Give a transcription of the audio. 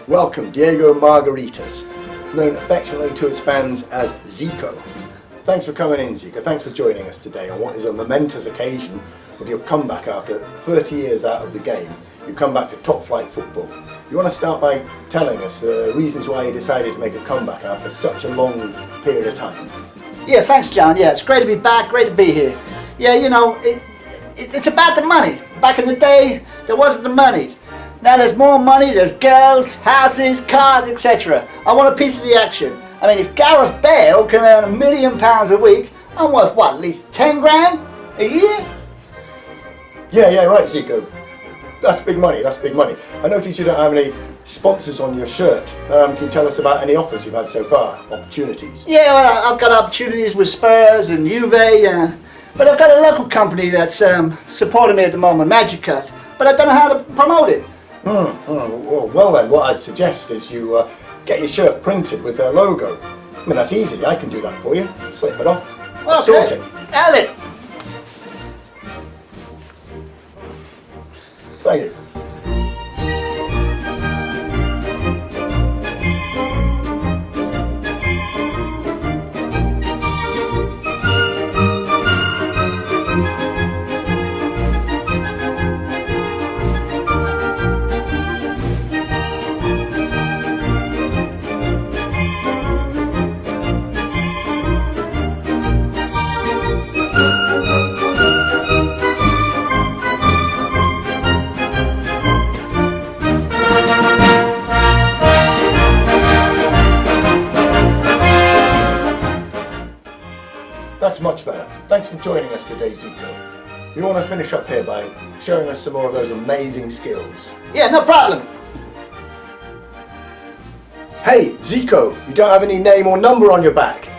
Welcome Diego Margaritas, known affectionately to his fans as Zico. Thanks for coming in, Zico. Thanks for joining us today on what is a momentous occasion of your comeback after 30 years out of the game. You come back to top flight football. You want to start by telling us the reasons why you decided to make a comeback after such a long period of time? Yeah, thanks, John. Yeah, it's great to be back, great to be here. Yeah, you know, it's about the money. Back in the day, there wasn't the money. Now there's more money, there's girls, houses, cars, etc. I want a piece of the action. I mean, if Gareth Bale can earn £1 million a week, I'm worth what, at least 10 grand a year? Yeah, right, Zico. That's big money, that's big money. I noticed you don't have any sponsors on your shirt. Can you tell us about any offers you've had so far, opportunities? Yeah, well, I've got opportunities with Spurs and Juve, but I've got a local company that's supporting me at the moment, Magicut, but I don't know how to promote it. Well then, what I'd suggest is you get your shirt printed with their logo. I mean, that's easy, I can do that for you. Slip it off, sort it. Have it. Thank you. That's much better. Thanks for joining us today, Zico. We want to finish up here by showing us some more of those amazing skills. Yeah, no problem. Hey, Zico, you don't have any name or number on your back.